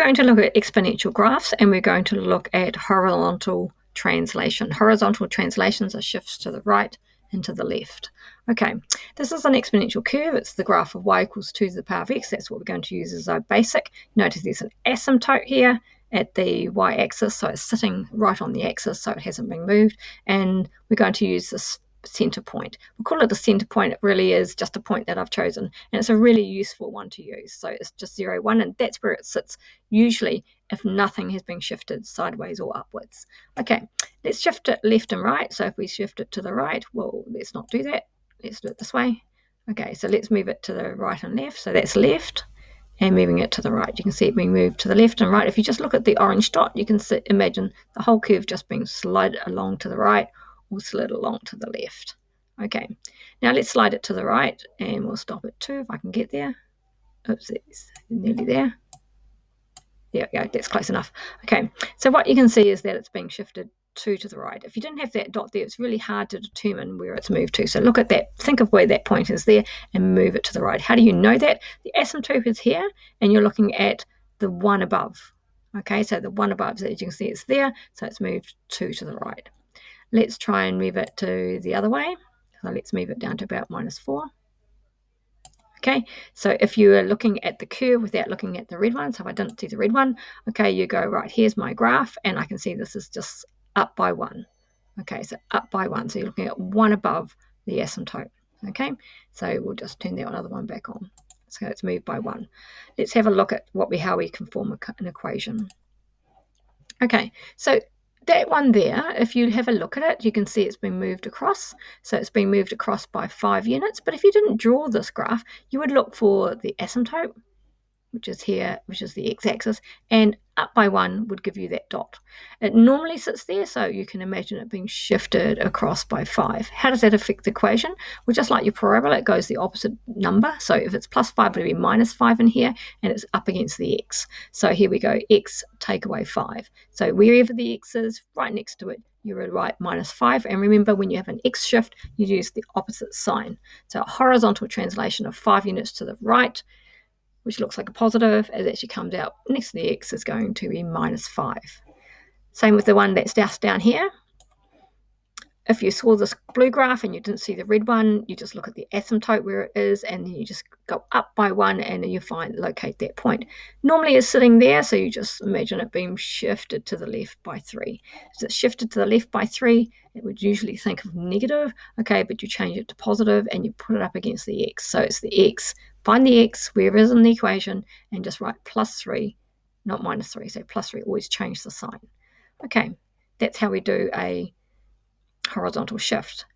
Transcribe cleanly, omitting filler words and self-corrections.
We're going to look at exponential graphs, and we're going to look at horizontal translation. Horizontal translations are shifts to the right and to the left. Okay, this is an exponential curve. It's the graph of y equals 2 to the power of x. That's what we're going to use as our basic. Notice there's an asymptote here at the y-axis, so it's sitting right on the axis, so it hasn't been moved. And we're going to use this center point. We'll call it the center point. It really is just a point that I've chosen, and it's a really useful one to use. So it's just 0, 1, and that's where it sits usually if nothing has been shifted sideways or upwards. Okay, let's shift it left and right. So if we shift it to the right, well, let's not do that. Let's do it this way. Okay, so let's move it to the right and left. So that's left, and moving it to the right. You can see it being moved to the left and right. If you just look at the orange dot, you can imagine the whole curve just being slid along to the right or slid along to the left. Okay, now let's slide it to the right, and we'll stop it too if I can get there. Oops, it's nearly there. There we go, that's close enough. Okay, so what you can see is that it's being shifted 2 to the right. If you didn't have that dot there, it's really hard to determine where it's moved to. So look at that, think of where that point is there and move it to the right. How do you know that? The asymptote is here, and you're looking at the one above. Okay, so the one above, as you can see, it's there, so it's moved 2 to the right. Let's try and move it to the other way. So let's move it down to about -4. Okay, so if you are looking at the curve without looking at the red one, so if I didn't see the red one, okay, you go, right, here's my graph, and I can see this is just up by 1. Okay, so up by 1. So you're looking at 1 above the asymptote. Okay, so we'll just turn that other one back on. So it's moved by 1. Let's have a look at how we can form an equation. Okay, so that one there, if you have a look at it, you can see it's been moved across. So it's been moved across by 5 units. But if you didn't draw this graph, you would look for the asymptote, which is here, which is the x-axis, and up by 1 would give you that dot. It normally sits there, so you can imagine it being shifted across by 5. How does that affect the equation? Well, just like your parabola, it goes the opposite number. So if it's +5, it'll be -5 in here, and it's up against the x. So here we go, x take away 5. So wherever the x is, right next to it, you would write -5. And remember, when you have an x shift, you use the opposite sign. So a horizontal translation of 5 units to the right, which looks like a positive, as it actually comes out next to the x, is going to be -5. Same with the one that's just down here. If you saw this blue graph and you didn't see the red one, you just look at the asymptote where it is, and then you just go up by 1, and then you locate that point. Normally it's sitting there, so you just imagine it being shifted to the left by 3. So it's shifted to the left by 3, it would usually think of negative, okay, but you change it to positive and you put it up against the x. So it's the x. Find the x wherever it is in the equation and just write +3, not -3. So +3, always change the sign. Okay, that's how we do a horizontal shift.